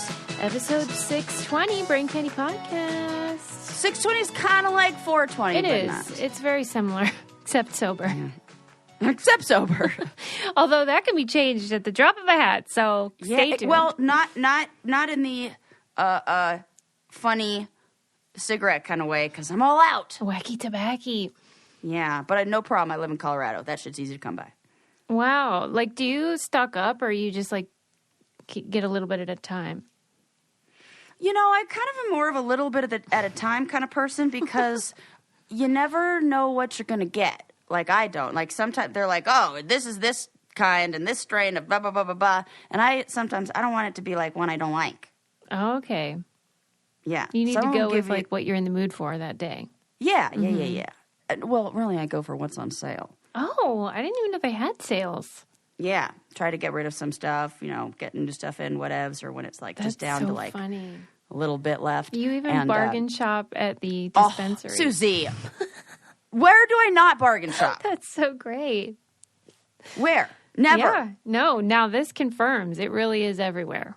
Adults, episode 620, Brain Candy Podcast. 620 is kind of like 420. It but is. Not. It's very similar, except sober. Except sober. Although that can be changed at the drop of a hat, so stay tuned. Well, not in the funny cigarette kind of way, because I'm all out. Wacky tobacco. Yeah, but I no problem. I live in Colorado. That shit's easy to come by. Wow. Like, do you stock up, or you just, like, get a little bit at a time? You know, I kind of am more of a little bit at a time kind of person, because you never know what you're going to get. Like, I don't. Like, sometimes they're like, oh, this is this kind and this strain of blah, blah, blah, blah, blah. And sometimes I don't want it to be, like, one I don't like. Oh, okay. Yeah. You need to go with, like, what you're in the mood for that day. Yeah. Well, really, I go for what's on sale. Oh, I didn't even know they had sales. Yeah. Try to get rid of some stuff, you know, get new stuff in, whatevs, or when it's, like, just down to, like, funny. a little bit left. You even bargain shop at the dispensary. Oh, Susie. Where do I not bargain shop? That's so great. Where? Never. Yeah. No, now this confirms it really is everywhere.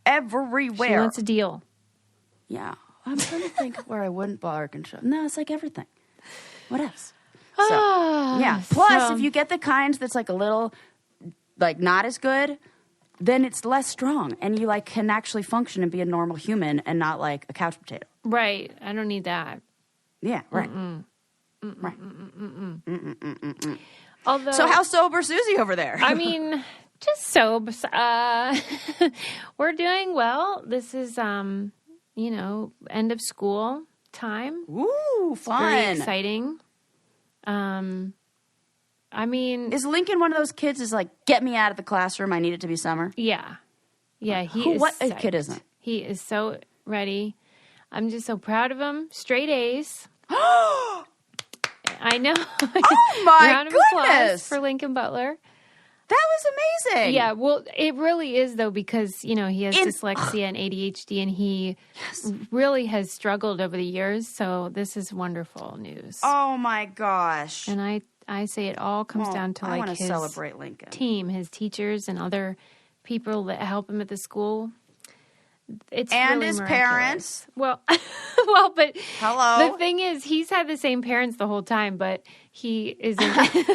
Everywhere. She wants a deal. Yeah. I'm trying to think of where I wouldn't bargain shop. No, it's like everything. What else? Yeah. Plus, if you get the kind that's like a little, like, not as good, then it's less strong. And you, like, can actually function and be a normal human and not, like, a couch potato. Right. I don't need that. Yeah, right. Right. Although, So how's sober Susie over there? I mean, just sober. We're doing well. This is, you know, end of school time. Ooh, fun. Very exciting. I mean, is Lincoln one of those kids is like, get me out of the classroom, I need it to be summer? Yeah. Yeah, he is What psyched. kid isn't? He is so ready. I'm just so proud of him. Straight A's. I know. Oh, my Round of applause goodness. for Lincoln Butler. That was amazing. Yeah, well, it really is, though, because, you know, he has dyslexia and ADHD, and he really has struggled over the years, so this is wonderful news. Oh, my gosh. And I say it all comes down to, like, his celebrate Lincoln. team, his teachers, and other people that help him at the school. It's and really his miraculous. parents. Well, but hello. The thing is, he's had the same parents the whole time, but he isn't,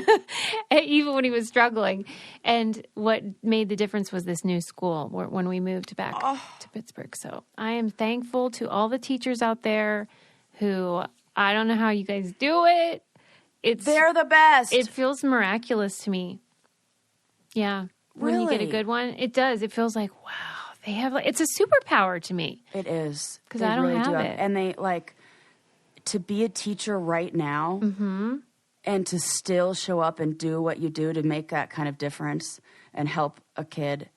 even when he was struggling. And what made the difference was this new school when we moved back to Pittsburgh. So I am thankful to all the teachers out there who, I don't know how you guys do it. They're the best. It feels miraculous to me. Yeah. Really? When you get a good one, it does. It feels like, wow. They have, like, it's a superpower to me. It is. Because I don't really have it. And they, like, to be a teacher right now and to still show up and do what you do to make that kind of difference and help a kid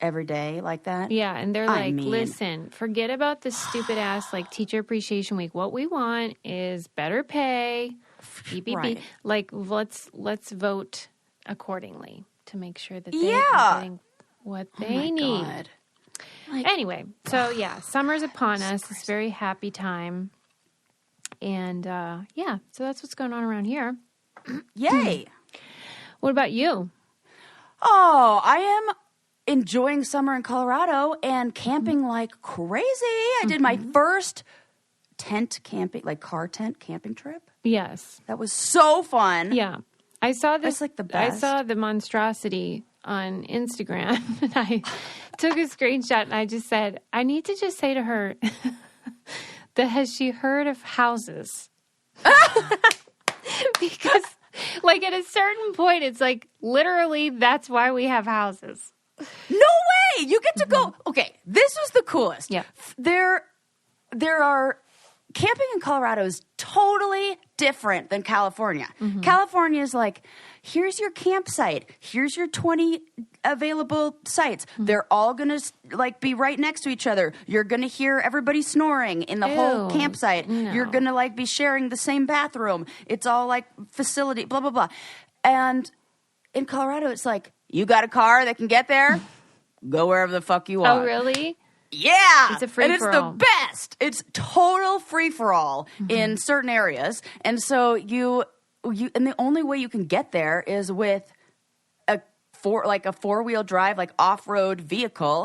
every day like that. Yeah, and they're like, listen, forget about this stupid ass, like, Teacher Appreciation Week. What we want is better pay. Beep, beep, beep. Like, let's vote accordingly to make sure that they are getting what they need. God. Like, anyway, so yeah, summer's upon us. It's a very happy time. And yeah, so that's what's going on around here. Yay. What about you? Oh, I am enjoying summer in Colorado and camping like crazy. I did my first car tent camping trip. Yes. That was so fun. Yeah. I saw this. It's like the best. I saw the monstrosity on Instagram, and I took a screenshot, and I just said, I need to just say to her, that has she heard of houses? Because, like, at a certain point, it's like, literally, that's why we have houses. No way! You get to go. Okay, this was the coolest. Yeah. There are camping in Colorado is totally different than California. California is like, here's your campsite. Here's your 20 available sites. They're all going to, like, be right next to each other. You're going to hear everybody snoring in the whole campsite. No. You're going to, like, be sharing the same bathroom. It's all, like, facility, blah, blah, blah. And in Colorado, it's like, you got a car that can get there? Go wherever the fuck you want. Oh, really? Yeah. It's a free-for-all. And it's the best. It's total free-for-all in certain areas. And so you and the only way you can get there is with a four-wheel drive, like off-road vehicle,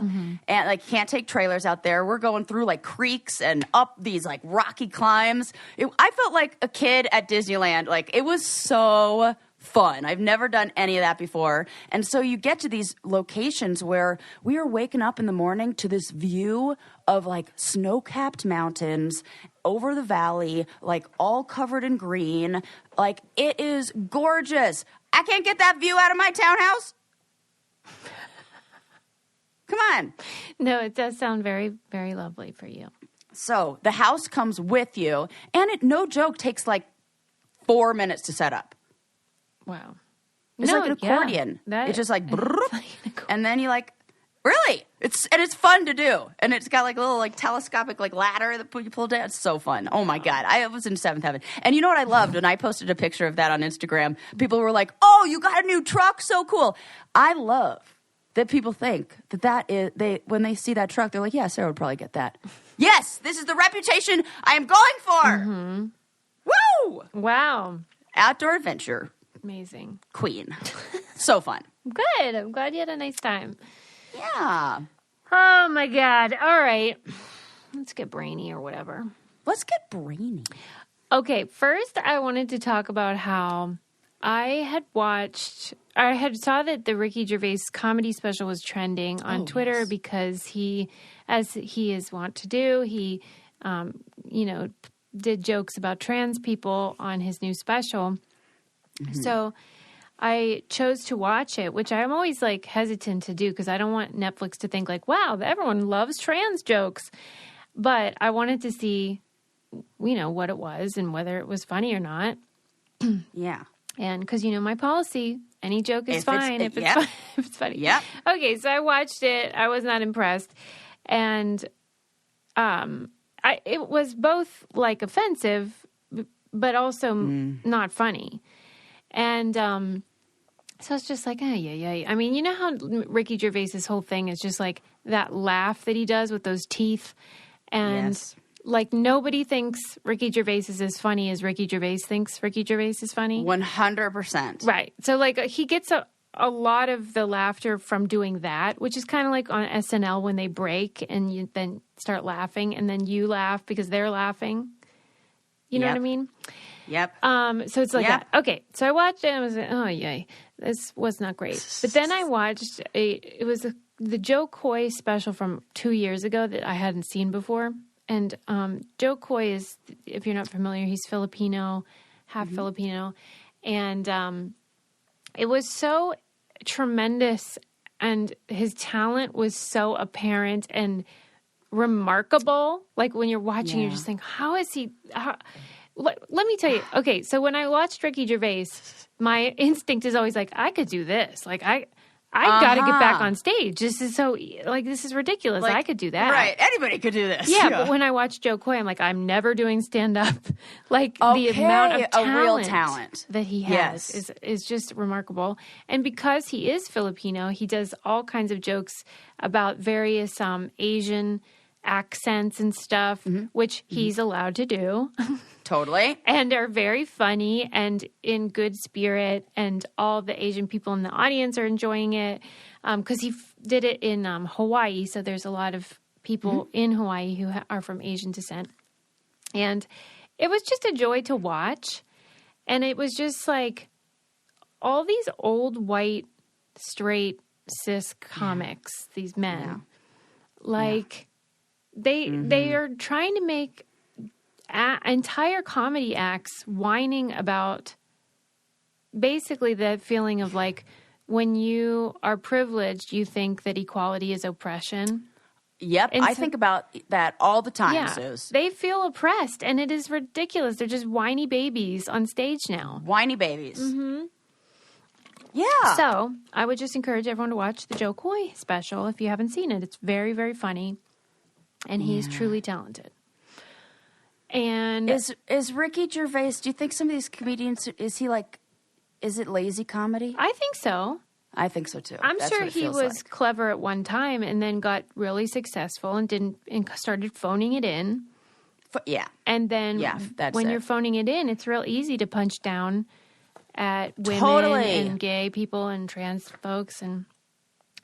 and like can't take trailers out there. We're going through like creeks and up these like rocky climbs. I felt like a kid at Disneyland. Like it was so fun. I've never done any of that before. And so you get to these locations where we are waking up in the morning to this view of like snow-capped mountains over the valley, like all covered in green. Like it is gorgeous. I can't get that view out of my townhouse. Come on. No, it does sound very, very lovely for you. So the house comes with you, and it, no joke, takes like 4 minutes to set up. Wow. It's like an accordion. Yeah, it's just like, like and then you like, really? It's fun to do. And it's got like a little like telescopic like ladder that you pull down. It's so fun. Oh my God. I was in seventh heaven. And you know what I loved? When I posted a picture of that on Instagram, people were like, oh, you got a new truck? So cool. I love that people think that is, when they see that truck, they're like, yeah, Sarah would probably get that. Yes, this is the reputation I am going for. Mm-hmm. Woo! Wow. Outdoor adventure. Amazing. Queen. So fun. Good. I'm glad you had a nice time. Yeah. Oh, my God. All right. Let's get brainy or whatever. Let's get brainy. Okay. First, I wanted to talk about how I had saw that the Ricky Gervais comedy special was trending on Twitter yes. because he, as he is wont to do, he, did jokes about trans people on his new special. Mm-hmm. So I chose to watch it, which I'm always like hesitant to do because I don't want Netflix to think like, wow, everyone loves trans jokes. But I wanted to see, what it was and whether it was funny or not. Yeah. And because, my policy, any joke is fine if it's funny. Yeah. Okay, so I watched it. I was not impressed. And it was both like offensive, but also not funny. And so it's just like, yeah. I mean, you know how Ricky Gervais's whole thing is just like that laugh that he does with those teeth? And yes. like nobody thinks Ricky Gervais is as funny as Ricky Gervais thinks Ricky Gervais is funny. 100%. Right. So like he gets a lot of the laughter from doing that, which is kind of like on SNL when they break and you then start laughing and then you laugh because they're laughing. You know what I mean? Yep. So it's like that. Okay. So I watched it and I was like, oh, yay. This was not great. But then I watched the Jo Koy special from 2 years ago that I hadn't seen before. And Jo Koy is, if you're not familiar, he's Filipino, half Filipino. And it was so tremendous and his talent was so apparent and remarkable. Like when you're watching, you're just thinking, how is he... Let me tell you. Okay, so when I watched Ricky Gervais, my instinct is always like, I could do this. Like, I got to get back on stage. This is this is ridiculous. Like, I could do that. Right. Anybody could do this. Yeah, but when I watched Jo Koy, I'm like, I'm never doing stand-up. Like, the amount of talent, real talent that he has is just remarkable. And because he is Filipino, he does all kinds of jokes about various Asian accents and stuff, which he's allowed to do. Totally. And are very funny and in good spirit, and all the Asian people in the audience are enjoying it because he did it in Hawaii, so there's a lot of people in Hawaii who are from Asian descent. And it was just a joy to watch, and it was just like all these old white straight cis comics, these men, they are trying to make entire comedy acts whining about basically the feeling of like when you are privileged, you think that equality is oppression. Yep, I think about that all the time, Suze. They feel oppressed, and it is ridiculous. They're just whiny babies on stage now. Whiny babies. Mm-hmm. Yeah. So I would just encourage everyone to watch the Jo Koy special if you haven't seen it. It's very, very funny, and he's truly talented. And is Ricky Gervais, do you think some of these comedians, is it lazy comedy? I think so. I think so too. I'm sure he was clever at one time and then got really successful and started phoning it in. Yeah. And then when you're phoning it in, it's real easy to punch down at women Totally. and gay people and trans folks. And,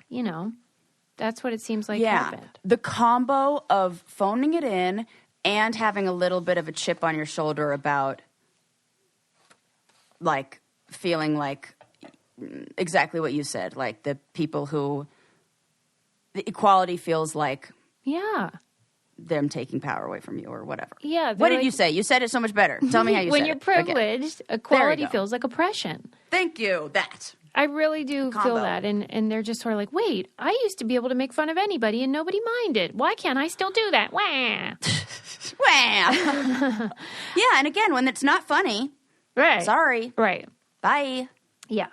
you know, that's what it seems like Yeah. happened. The combo of phoning it in and having a little bit of a chip on your shoulder about, like, feeling like exactly what you said, like the people who the equality feels like Yeah. them taking power away from you or whatever. Yeah. What did you say? You said it so much better. Tell me how you when said you're it. Again. privileged, There equality you go. feels like oppression. Thank you. That. I really do feel combo. that. And they're just sort of like, wait, I used to be able to make fun of anybody and nobody minded. Why can't I still do that? Wah. Wah. Yeah, and again, when it's not funny, Right. sorry. Right. Bye. Yeah.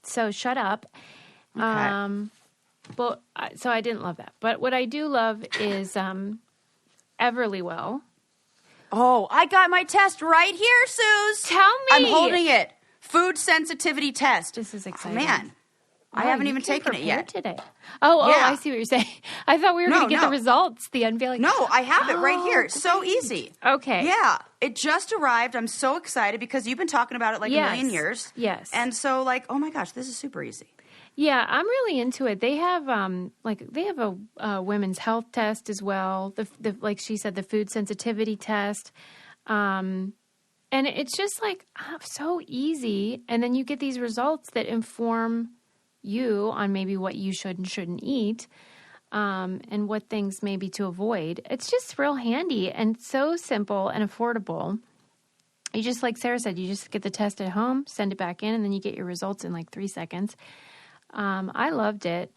So shut up. Okay. Well, so I didn't love that. But what I do love is Everlywell. Oh, I got my test right here, Suze. Tell me. I'm holding it. Food sensitivity test. This is Oh, exciting. man. I Wow, haven't you even came taken it prepared yet. today. Oh, Yeah. I see what you're saying. I thought we were going to get the results, the unveiling. No, I have it right here. Oh, It's so great. easy. Okay. Yeah, it just arrived. I'm so excited because you've been talking about it like a million years. Yes. And so, like, oh my gosh, this is super easy. Yeah, I'm really into it. They have a women's health test as well. The like she said, the food sensitivity test. And it's just like so easy. And then you get these results that inform you on maybe what you should and shouldn't eat, and what things maybe to avoid. It's just real handy and so simple and affordable. You just, like Sarah said, you just get the test at home, send it back in, and then you get your results in like 3 seconds. I loved it.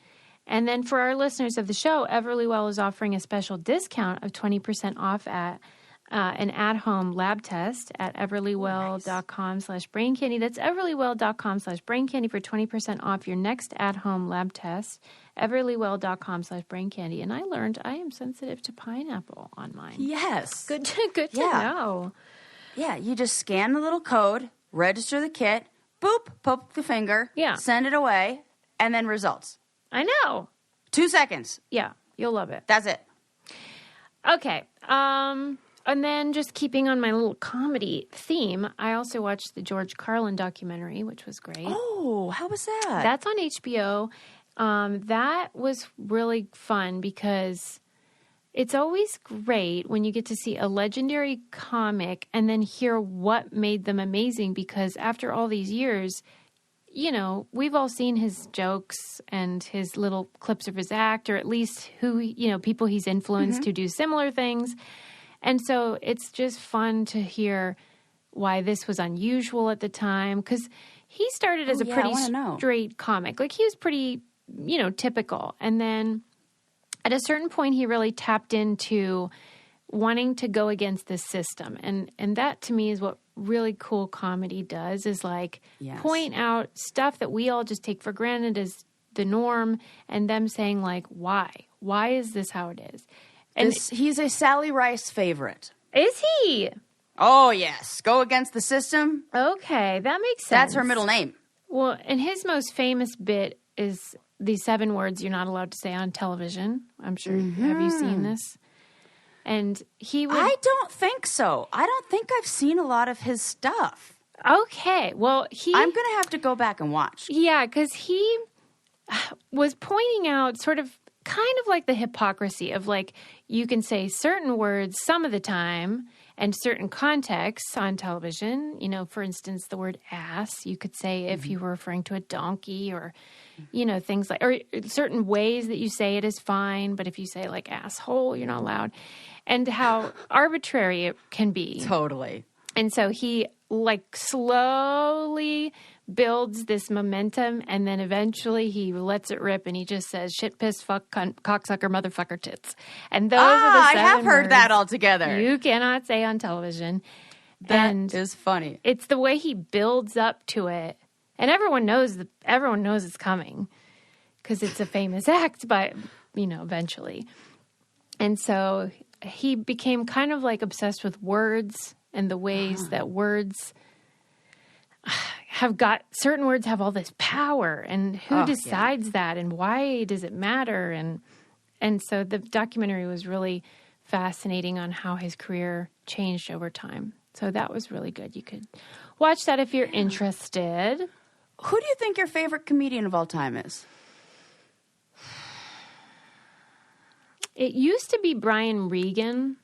And then for our listeners of the show, Everlywell is offering a special discount of 20% off at an at-home lab test at everlywell.com/braincandy. That's everlywell.com/braincandy for 20% off your next at-home lab test. everlywell.com/braincandy. And I learned I am sensitive to pineapple on mine. Yes. Good to know. Yeah, you just scan the little code, register the kit, boop, poke the finger, Yeah. send it away, and then results. I know. 2 seconds. Yeah, you'll love it. That's it. Okay. And then just keeping on my little comedy theme, I also watched the George Carlin documentary, which was great. Oh, how was that? That's on HBO. That was really fun because it's always great when you get to see a legendary comic and then hear what made them amazing, because after all these years, you know, we've all seen his jokes and his little clips of his act, or at least people he's influenced to do similar things. And so it's just fun to hear why this was unusual at the time, because he started as a pretty straight comic. Like, he was pretty, typical. And then at a certain point, he really tapped into wanting to go against the system. And that, to me, is what really cool comedy does, is like point out stuff that we all just take for granted as the norm, and them saying, like, why? Why is this how it is? And he's a Sally Rice favorite. Is he? Oh, yes. Go against the system. Okay, that makes sense. That's her middle name. Well, and his most famous bit is the 7 words you're not allowed to say on television. I'm sure. Have you seen this? And he would... I don't think so. I don't think I've seen a lot of his stuff. Okay, well, I'm going to have to go back and watch. Yeah, because he was pointing out kind of like the hypocrisy of, like, you can say certain words some of the time and certain contexts on television. For instance, the word ass, you could say if you were referring to a donkey, or, things like, or certain ways that you say it is fine, but if you say, like, asshole, you're not allowed. And how arbitrary it can be. Totally. And so he, like, slowly builds this momentum, and then eventually he lets it rip, and he just says shit, piss, fuck, cunt, cocksucker, motherfucker, tits. And those are the 7 I have heard words that all together. you cannot say on television. That is funny. It's the way he builds up to it, and everyone knows it's coming because it's a famous act, but eventually. And so he became kind of like obsessed with words and the ways that words certain words have all this power, and who decides that, and why does it matter? And so the documentary was really fascinating on how his career changed over time. So that was really good. You could watch that if you're interested. Who do you think your favorite comedian of all time is? It used to be Brian Regan.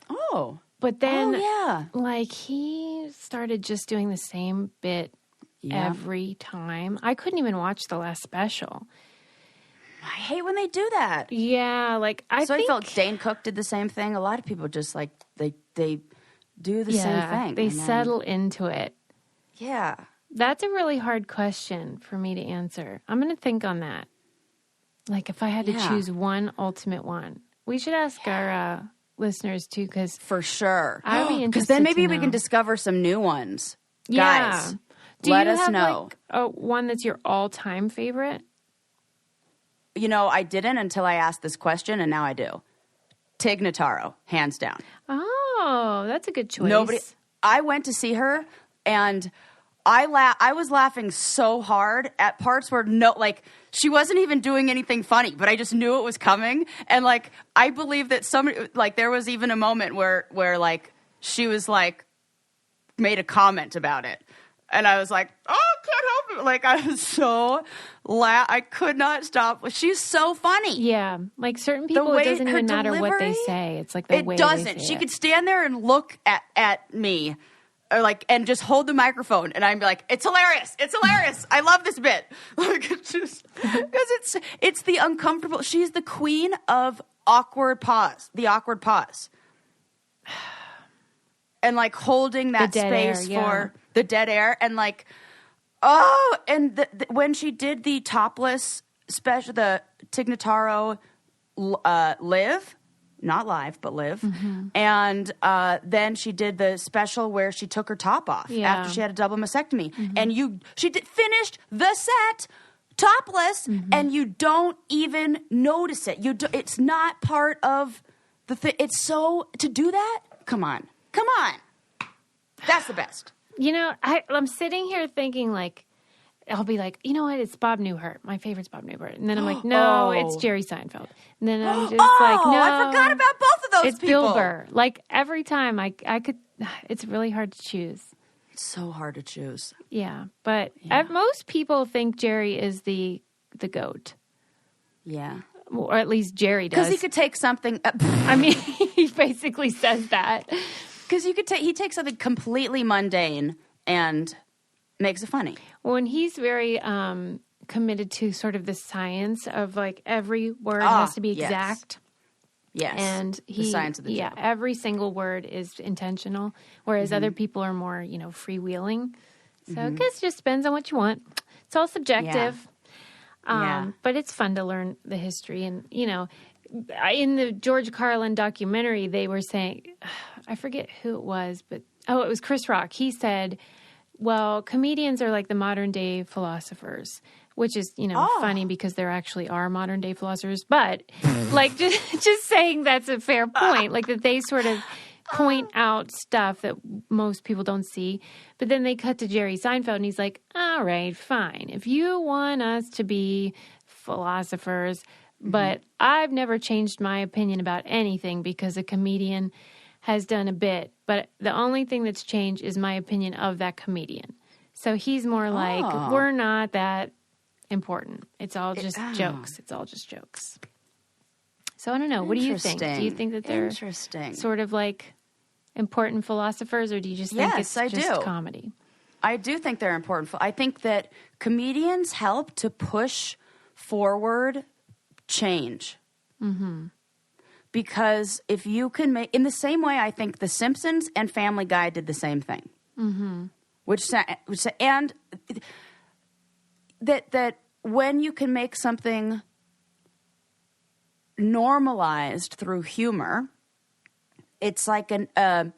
Oh. But then, yeah. like, he started just doing the same bit every time. I couldn't even watch the last special. I hate when they do that. Yeah, like, I They settle into it. Yeah. That's a really hard question for me to answer. I'm going to think on that. Like, if I had to choose one ultimate one. We should ask our listeners, too, because... For sure. I'd be interested because then maybe to we know. can discover some new ones. Yeah. Guys, let us have, know. Like, one that's your all-time favorite? You know, I didn't until I asked this question, and now I do. Tig Notaro, hands down. Oh, that's a good choice. I went to see her, and I was laughing so hard at parts where she wasn't even doing anything funny, but I just knew it was coming. And like, I believe that somebody, like, there was even a moment where like she was like, made a comment about it. And I was like, oh, I can't help it. Like, I was so I could not stop. She's so funny. Yeah. Like, certain people, it doesn't even matter what they say. It's like the way it doesn't. they say She it. could stand there and look at me. Or like, and just hold the microphone, and I'm like, "It's hilarious! It's hilarious! I love this bit." Like, it's just because it's the uncomfortable. She's the queen of awkward pause, the awkward pause, and like holding that space for the dead air, and like, and when she did the topless special, the Tig Notaro live. Not live, but live. Mm-hmm. And then she did the special where she took her top off after she had a double mastectomy. Mm-hmm. And she finished the set topless, and you don't even notice it. It's not part of the thing. It's so, to do that, come on. That's the best. You know, I'm sitting here thinking, like, I'll be like, you know what? It's Bob Newhart. My favorite's Bob Newhart. And then I'm like, no, it's Jerry Seinfeld. And then I'm just like, no. I forgot about both of those it's people. Bill Burr. Like, every time I could, it's really hard to choose. It's so hard to choose. Yeah. But most people think Jerry is the GOAT. Yeah. Or at least Jerry does. Because he could take something. I mean, he basically says that. Because he takes something completely mundane and makes it funny. Well, and he's very committed to sort of the science of, like, every word has to be exact. Yes. And the science of the joke. Every single word is intentional, whereas other people are more, freewheeling. So it just depends on what you want. It's all subjective. But it's fun to learn the history. And, in the George Carlin documentary, they were saying, I forget who it was, but, it was Chris Rock. He said, well, comedians are like the modern day philosophers, which is, funny because there actually are modern day philosophers. But like just saying that's a fair point, like that they sort of point out stuff that most people don't see. But then they cut to Jerry Seinfeld and he's like, all right, fine. If you want us to be philosophers, but I've never changed my opinion about anything because a comedian has done a bit, but the only thing that's changed is my opinion of that comedian. So he's more like, we're not that important. It's all just jokes. It's all just jokes. So I don't know. What do you think? Do you think that they're sort of like important philosophers, or do you just think it's just comedy? I do think they're important. I think that comedians help to push forward change. Mm-hmm. Because if you can make, in the same way, I think The Simpsons and Family Guy did the same thing. Mm-hmm. And that when you can make something normalized through humor, it's like the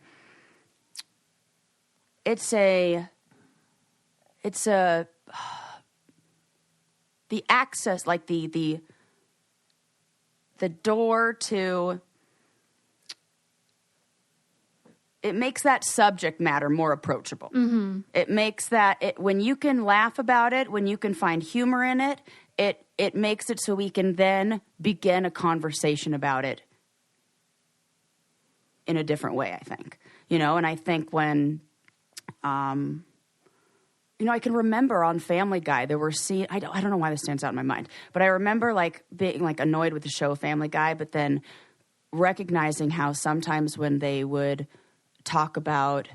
access, like the door to, it makes that subject matter more approachable. Mm-hmm. It makes when you can laugh about it, when you can find humor in it, it makes it so we can then begin a conversation about it in a different way, I think. You know, and I think when, you know, I can remember on Family Guy, there were scenes, I don't know why this stands out in my mind, but I remember like being like annoyed with the show Family Guy, but then recognizing how sometimes when they would talk about,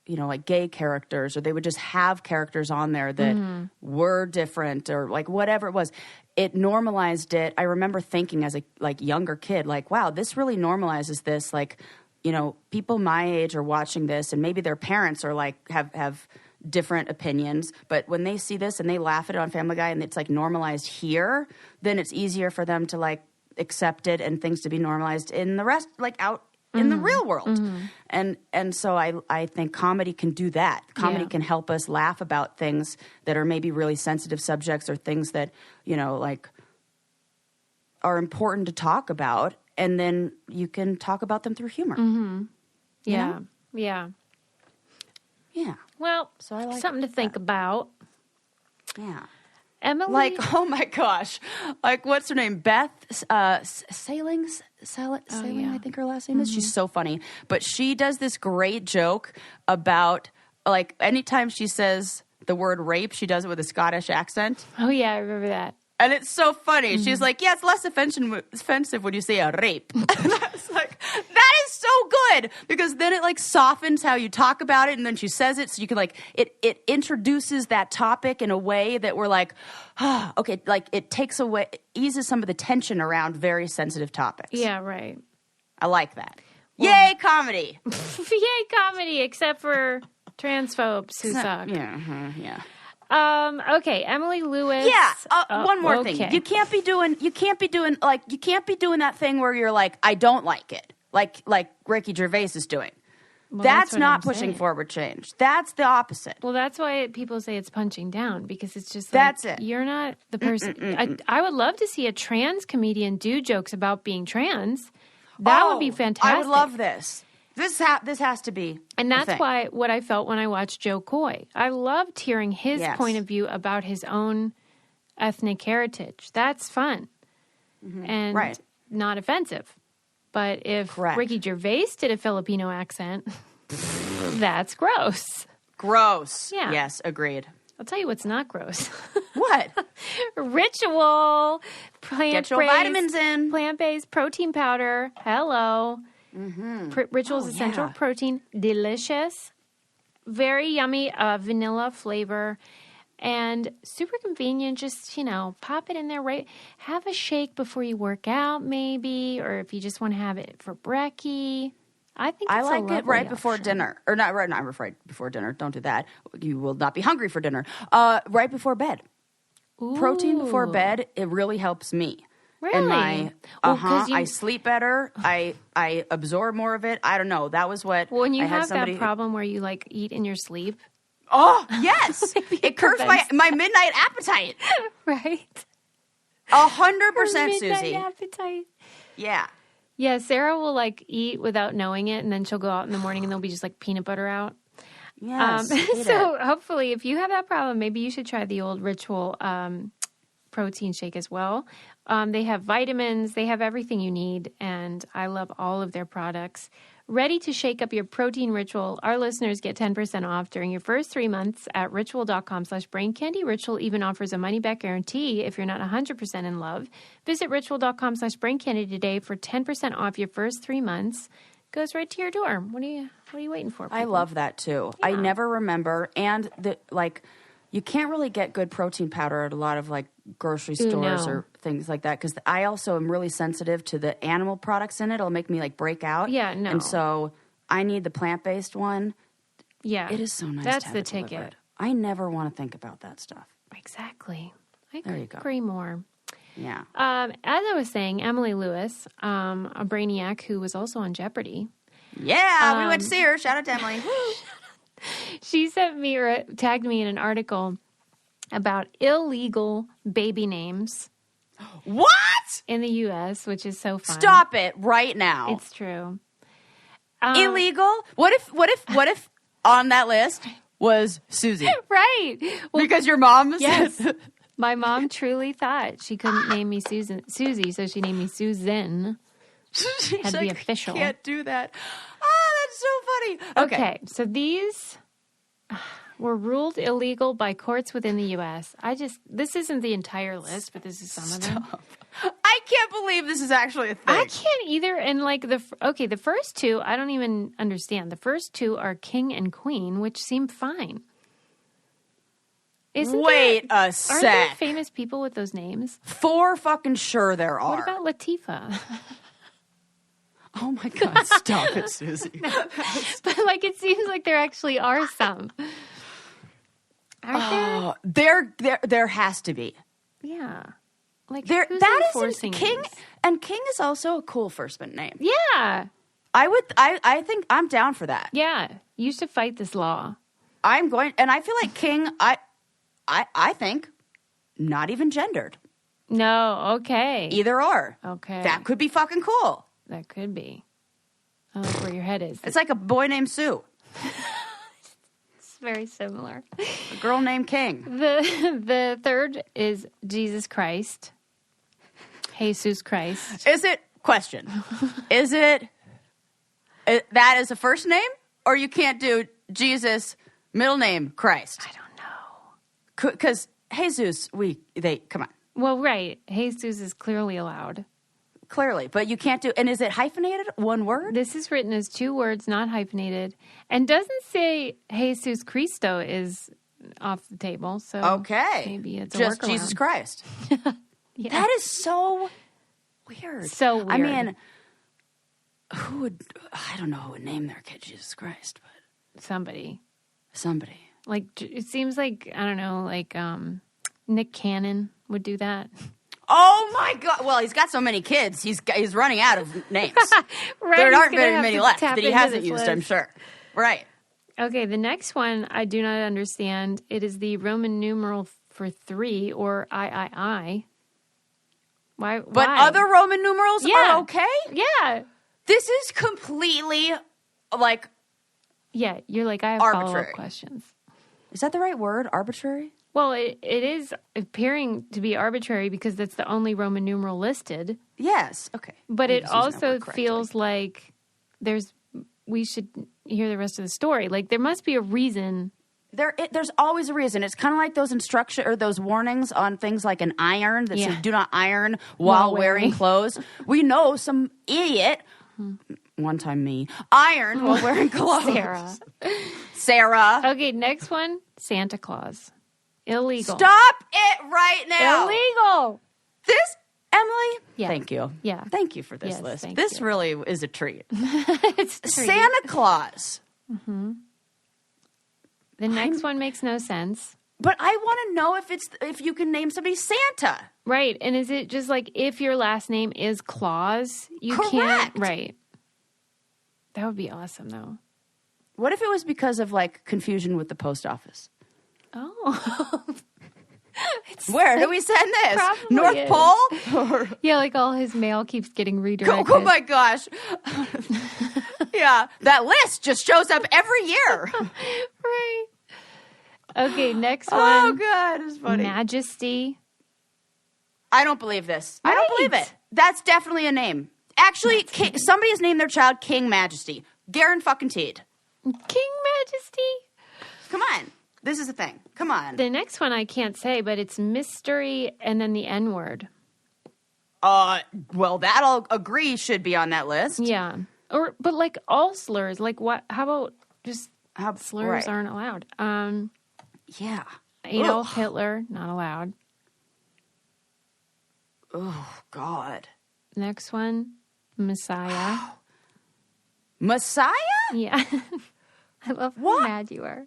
you know, like gay characters, or they would just have characters on there that were different, or like whatever it was, it normalized it. I remember thinking as a like younger kid, like, wow, this really normalizes this. Like, you know, people my age are watching this, and maybe their parents are like have different opinions, but when they see this and they laugh at it on Family Guy and it's like normalized here, then it's easier for them to like accept it and things to be normalized in the rest, like out in the real world. And so I think comedy can do that. Comedy can help us laugh about things that are maybe really sensitive subjects, or things that, you know, like are important to talk about, and then you can talk about them through humor. Yeah. You know? Yeah. Yeah. Well, So I like something to think about. Yeah. Emily, Like, oh my gosh. Like, what's her name? Beth Sailing, I think her last name is. She's so funny. But she does this great joke about, like, anytime she says the word rape, she does it with a Scottish accent. oh yeah, I remember that. And it's so funny. She's like, yeah, it's less offensive when you say a rape. And I was like, that is so good, because then it like softens how you talk about it, and then she says it, so you can like, it introduces that topic in a way that we're like, okay, like it takes away, eases some of the tension around very sensitive topics. Yeah, right. I like that. Yay, comedy. Yay, comedy, except for transphobes who suck. Yeah. Okay, Emily Lewis. Yeah. One more thing. You can't be doing that thing where you're like, I don't like it. Like Ricky Gervais is doing. Well, that's what not I'm pushing saying. forward change. That's the opposite. Well, that's why people say it's punching down, because it's just like, That's it. You're not the person. I would love to see a trans comedian do jokes about being trans. That would be fantastic. I would love this. This has to be. And that's why what I felt when I watched Jo Koy. I loved hearing his point of view about his own ethnic heritage. That's fun and not offensive. But if Ricky Gervais did a Filipino accent, that's gross. Gross. Yeah. Yes, agreed. I'll tell you what's not gross. What? Ritual. Get your vitamins in. Plant-based protein powder. Hello. Ritual's essential protein. Delicious. Very yummy vanilla flavor. And super convenient. Just, pop it in there. Right. Have a shake before you work out, maybe. Or if you just want to have it for brekkie. I think it's I like it right before option. dinner. Or not right before dinner. Don't do that. You will not be hungry for dinner. Right before bed. Ooh. Protein before bed, it really helps me. Really? And I sleep better. I absorb more of it. I don't know. That was what when you I had have somebody that problem where you like eat in your sleep. Oh, yes. It curbs my midnight appetite. Right. 100%, Susie. Midnight appetite. Yeah. Yeah, Sarah will like eat without knowing it, and then she'll go out in the morning and there'll be just like peanut butter out. Yes. So hopefully if you have that problem, maybe you should try the old Ritual protein shake as well. They have vitamins. They have everything you need, and I love all of their products. Ready to shake up your protein ritual? Our listeners get 10% off during your first 3 months at ritual.com/braincandy. Ritual even offers a money-back guarantee if you're not 100% in love. Visit ritual.com/braincandy today for 10% off your first 3 months. Goes right to your door. What are you waiting for? People? I love that too. Yeah. I never remember, and you can't really get good protein powder at a lot of like grocery stores or things like that, because I also am really sensitive to the animal products in it. It'll make me like break out. Yeah, no. And so I need the plant-based one. Yeah. It is so nice. That's to have the it ticket. delivered. I never want to think about that stuff. Exactly. I There you go. agree more. Yeah. As I was saying, Emily Lewis, a brainiac who was also on Jeopardy. Yeah, we went to see her. Shout out to Emily. She sent me or tagged me in an article about illegal baby names. What? In the U.S., which is so fun. Stop it right now. It's true. Illegal? What if on that list was Susie? Right. Well, because your mom yes. said... My mom truly thought she couldn't name me Susie, so she named me Susan. She's Had to be official. I can't do that. Oh, that's so funny. Okay, so these were ruled illegal by courts within the U.S. This isn't the entire list, but this is some of them. I can't believe this is actually a thing. I can't either. And the first two, I don't even understand. The first two are king and queen, which seem fine. Wait a sec. Aren't there famous people with those names? For fucking sure there are. What about Latifah? Oh my God, stop it, Susie. But it seems like there actually are some. Aren't there? There has to be. Yeah. Who's that enforcing is King, these? and King is also a cool first name. Yeah. I think I'm down for that. Yeah. You should fight this law. I'm going, and I feel like King, I think, not even gendered. No, okay. Either or. Okay. That could be fucking cool. That could be. I like where your head is. It's like a boy named Sue. It's very similar. A girl named King. The third is Jesus Christ. Jesus Christ. Is it, question, is it, that is a first name? Or you can't do Jesus, middle name, Christ? I don't know. Because Jesus, come on. Well, right. Jesus is clearly allowed. Clearly, but you can't do, and is it hyphenated, one word? This is written as two words, not hyphenated, and doesn't say Jesus Cristo is off the table, so okay. Maybe it's just workaround. Jesus Christ. Yeah. That is so weird. So weird. I mean, I don't know who would name their kid Jesus Christ, but Somebody. It seems like, I don't know, Nick Cannon would do that. Oh my God! Well, he's got so many kids, he's running out of names. Right, there aren't very many left that he hasn't used, list. I'm sure. Right. Okay, the next one I do not understand. It is the Roman numeral for 3, or III. Why? But other Roman numerals are okay? Yeah. This is completely, Yeah, you're like, I have arbitrary follow-up questions. Is that the right word? Arbitrary? Well, it is appearing to be arbitrary because that's the only Roman numeral listed. Yes. Okay. But I'm it just using that also word correctly. feels like we should hear the rest of the story. There must be a reason. There's always a reason. It's kind of like those instruction or those warnings on things like an iron that say do not iron while wearing clothes. We know some idiot, one time me, ironed while wearing clothes. Sarah. Okay, next one, Santa Claus. Illegal. Stop it right now. Illegal. This, Emily. Yeah. Thank you. Yeah. Thank you for this list. This really is a treat. It's a treat. Santa Claus. Mm-hmm. The next one makes no sense. But I want to know if you can name somebody Santa. Right. And is it just if your last name is Claus, you Correct. can't? Right. That would be awesome, though. What if it was because of confusion with the post office? Oh. Where do we send this? Probably North is. Pole? Yeah, all his mail keeps getting redirected. Oh my gosh. Yeah, that list just shows up every year. Right. Okay, next one. Oh, God, it's funny. Majesty. I don't believe this. I don't believe it. That's definitely a name. Actually, somebody has named their child King Majesty. Guaranteed. King Majesty. Come on. This is a thing. Come on. The next one I can't say, but it's mystery and then the N-word. Well, that I'll agree should be on that list. Yeah. But all slurs, what? How about just slurs aren't allowed? Yeah. Adolf Hitler, not allowed. Oh, God. Next one, Messiah. Messiah? Yeah. I love how mad you are.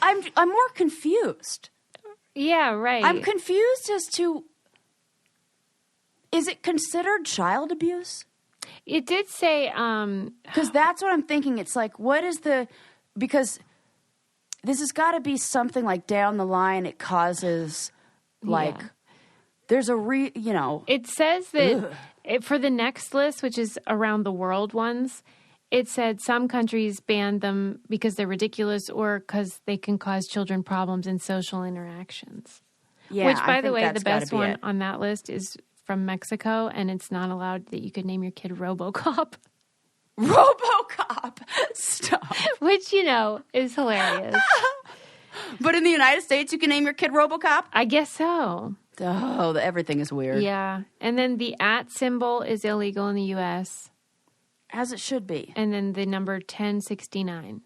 I'm more confused. Yeah, right. I'm confused as to, is it considered child abuse? It did say, because that's what I'm thinking. It's what is because this has got to be something down the line. It causes there's a It says that for the next list, which is around the world ones, it said some countries banned them because they're ridiculous or because they can cause children problems in social interactions. Yeah, which, by the way, the best one on that list is from Mexico, and it's not allowed that you could name your kid RoboCop. RoboCop. Stop. Which, is hilarious. But in the United States, you can name your kid RoboCop? I guess so. Oh, everything is weird. Yeah. And then the @ symbol is illegal in the U.S. As it should be. And then the number 1069.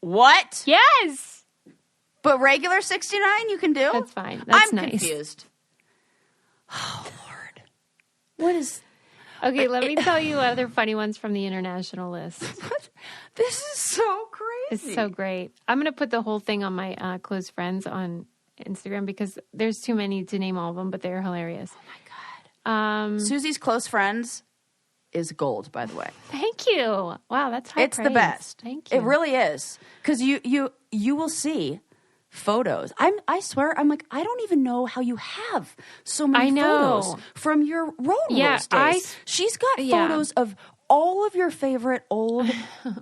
What? Yes! But regular 69 you can do? That's fine. That's I'm nice. confused. Oh, Lord. What is... Okay, let me tell you other funny ones from the international list. This is so crazy. It's so great. I'm going to put the whole thing on my close friends on Instagram because there's too many to name all of them, but they're hilarious. Oh, my God. Susie's close friends is gold, by the way. Thank you. Wow, that's high It's praise. the best. Thank you. It really is. Because you will see photos. I swear, I'm like, I don't even know how you have so many photos from your road rules days. She's got photos of all of your favorite old,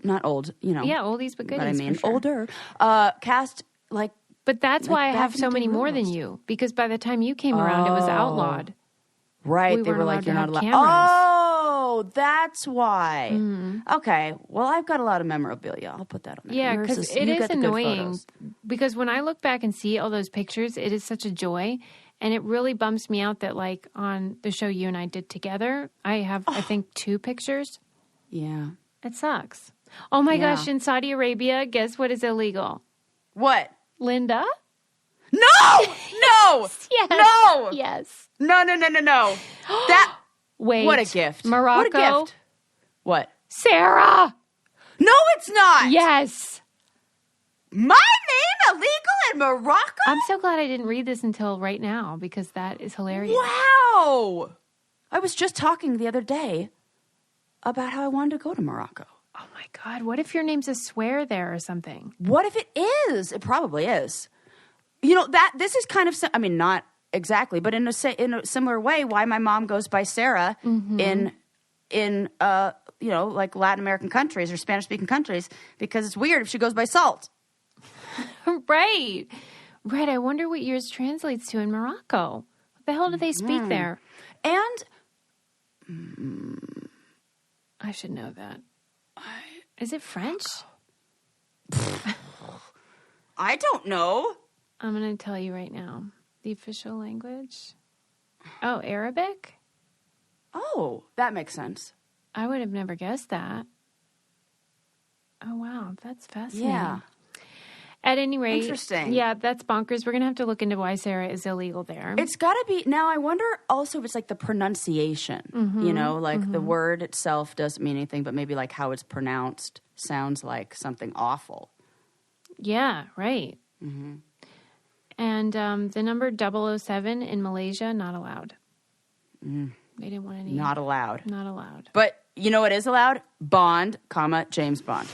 not old, Yeah, oldies but goodies. But I mean, for sure. older cast like. But that's why I have so many more than you, because by the time you came around, it was outlawed. Right, they were like, you're not allowed. Cameras. Oh, that's why. Mm-hmm. Okay, well, I've got a lot of memorabilia. I'll put that on there. Yeah, because it is annoying. Because when I look back and see all those pictures, it is such a joy. And it really bumps me out that, like, on the show you and I did together, I have, I think, 2 pictures. Yeah. It sucks. Oh, my gosh. In Saudi Arabia, guess what is illegal? What? Linda? No! No! Yes. No! Yes. No. That... Wait. What a gift. Morocco? What a gift. What? Sarah! No, it's not! Yes. My name illegal in Morocco? I'm so glad I didn't read this until right now because that is hilarious. Wow! I was just talking the other day about how I wanted to go to Morocco. Oh, my God. What if your name's a swear there or something? What if it is? It probably is. This is kind of, I mean, not exactly, but in a similar way, why my mom goes by Sarah in like Latin American countries or Spanish-speaking countries, because it's weird if she goes by Salt. Right. I wonder what yours translates to in Morocco. What the hell do they speak there? And I should know that. Is it French? I don't know. I'm going to tell you right now. The official language? Oh, Arabic? Oh, that makes sense. I would have never guessed that. Oh, wow. That's fascinating. Yeah. At any rate, interesting. Yeah, that's bonkers. We're going to have to look into why Sarah is illegal there. It's got to be. Now, I wonder also if it's like the pronunciation, like the word itself doesn't mean anything, but maybe like how it's pronounced sounds like something awful. Yeah, right. Mm-hmm. And the number 007 in Malaysia, not allowed. They didn't want any. Not allowed. Not allowed. But you know what is allowed? Bond, James Bond.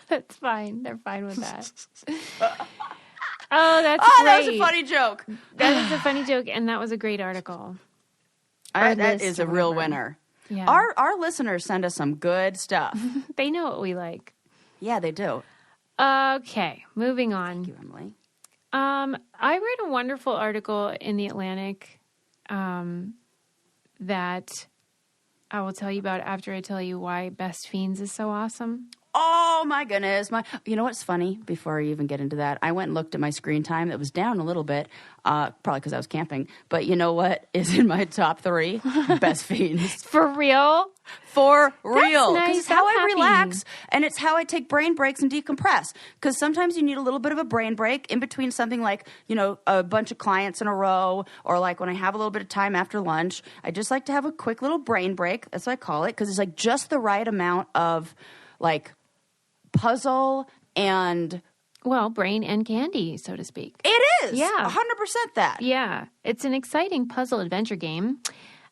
That's fine. They're fine with that. That's great. That was a funny joke. That is a funny joke, and that was a great article. That is a real winner. Yeah. Our listeners send us some good stuff. They know what we like. Yeah, they do. Okay, moving on. Thank you, Emily. I read a wonderful article in The Atlantic that I will tell you about after I tell you why Best Fiends is so awesome. Oh, my goodness. You know what's funny? Before I even get into that, I went and looked at my screen time. It was down a little bit, probably because I was camping. But you know what is in my top 3? Best Fiends. For real? For real. Nice. Because it's how I relax, and it's how I take brain breaks and decompress. Because sometimes you need a little bit of a brain break in between something like, a bunch of clients in a row, or like when I have a little bit of time after lunch. I just like to have a quick little brain break. That's what I call it, because it's like just the right amount of like puzzle and brain and candy, so to speak. It is. Yeah. 100% that. Yeah. It's an exciting puzzle adventure game.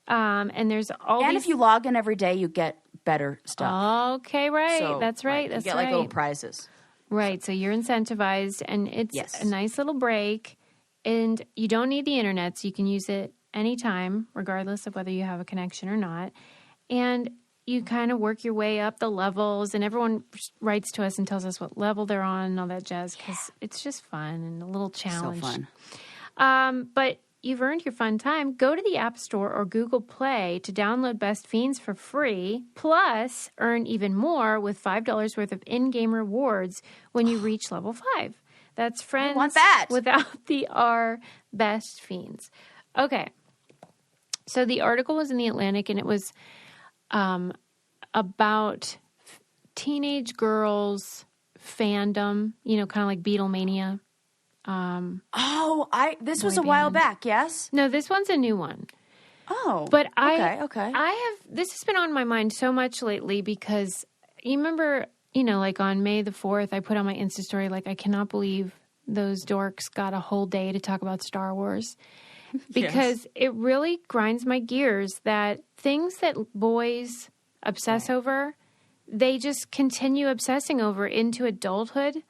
And there's all And if you log in every day, you get better stuff. Okay, right. So, that's right. You That's get right. like little prizes. Right. So you're incentivized, and it's a nice little break. And you don't need the internet, so you can use it anytime, regardless of whether you have a connection or not. And you kind of work your way up the levels, and everyone writes to us and tells us what level they're on and all that jazz, because it's just fun and a little challenge. So fun. But you've earned your fun time. Go to the App Store or Google Play to download Best Fiends for free. Plus, earn even more with $5 worth of in-game rewards when you reach level 5. That's Friends I want that. without the R, Best Fiends. Okay. So the article was in The Atlantic, and it was about teenage girls' fandom, kind of like Beatlemania. This was a while back, yes? No, this one's a new one. Oh. But okay. This has been on my mind so much lately because you remember, like on May the 4th, I put on my Insta story, like, I cannot believe those dorks got a whole day to talk about Star Wars. Because it really grinds my gears that things that boys obsess over, they just continue obsessing over into adulthood.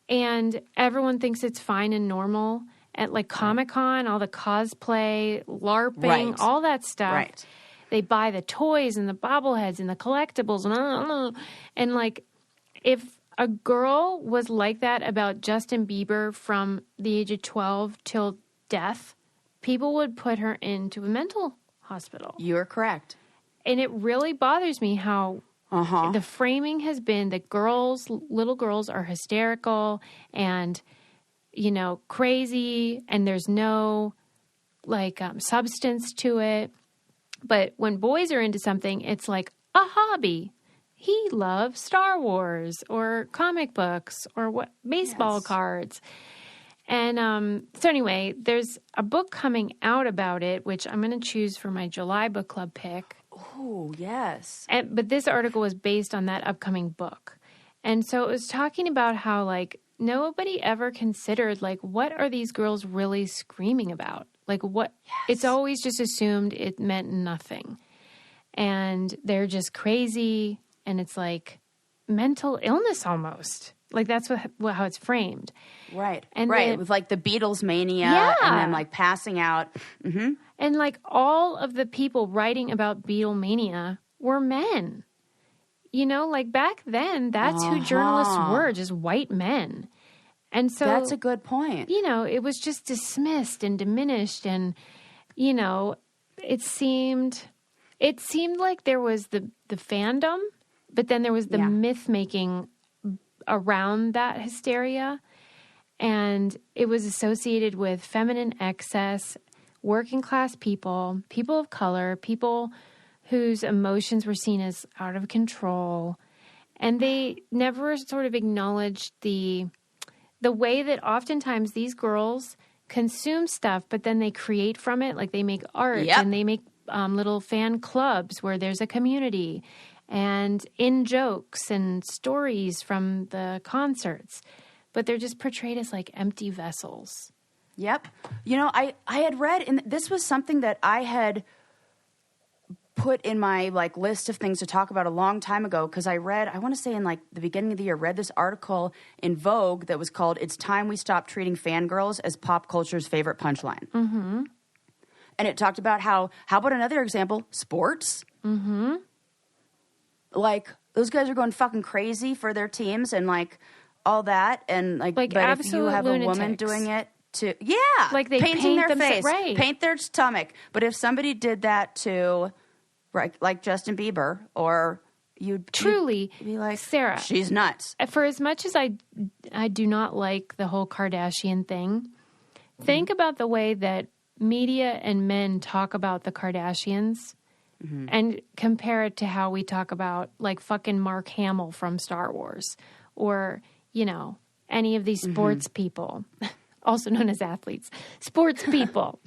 And everyone thinks it's fine and normal. At like Comic-Con, all the cosplay, LARPing, all that stuff. Right. They buy the toys and the bobbleheads and the collectibles. And like, if a girl was like that about Justin Bieber from the age of 12 till death, people would put her into a mental hospital. You're correct. And it really bothers me how the framing has been that little girls are hysterical and, crazy, and there's no substance to it. But when boys are into something, it's like a hobby. He loves Star Wars or comic books or baseball cards. And so anyway, there's a book coming out about it, which I'm going to choose for my July book club pick. Oh, yes. But this article was based on that upcoming book. And so it was talking about how, nobody ever considered, what are these girls really screaming about? What? Yes. It's always just assumed it meant nothing. And they're just crazy, and it's like mental illness almost. That's how it's framed. Right. And right. then, with the Beatles mania and then passing out. Mm-hmm. And all of the people writing about Beatlemania were men. Back then, that's who journalists were, just white men. And so that's a good point. It was just dismissed and diminished. And, it seemed like there was the fandom, but then there was the myth making around that hysteria, and it was associated with feminine excess, working class people, people of color, people whose emotions were seen as out of control, and they never sort of acknowledged the way that oftentimes these girls consume stuff, but then they create from it, they make art and they make little fan clubs where there's a community. And in jokes and stories from the but they're just portrayed as empty vessels. Yep. I had read, and this was something that I had put in my list of things to talk about a long time ago, because I read, I want to say in the beginning of the year, read this article in Vogue that was called "It's Time We Stop Treating Fangirls as Pop Culture's Favorite Punchline." Mm-hmm. And it talked about how about another example? Sports. Mm-hmm. Those guys are going fucking crazy for their teams and all that, and but if you have lunatics. A woman doing it to they painting their face, right. paint their stomach. But if somebody did that to Justin Bieber, or you'd be like, Sarah, she's nuts. For as much as I do not like the whole Kardashian thing, think about the way that media and men talk about the Kardashians. Mm-hmm. And compare it to how we talk about fucking Mark Hamill from Star Wars, or any of these sports people, also known as athletes, sports people.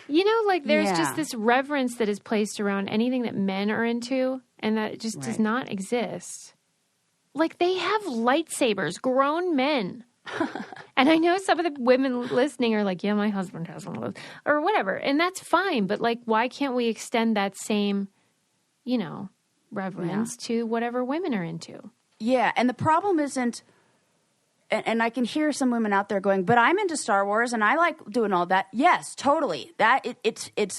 There's just this reverence that is placed around anything that men are into, and that just does not exist. They have lightsabers, grown men. And I know some of the women listening are like, yeah, my husband has one of those, or whatever. And that's fine. But why can't we extend that same, reverence to whatever women are into? Yeah. And the problem isn't, and I can hear some women out there going, but I'm into Star Wars and I like doing all that. Yes, totally. That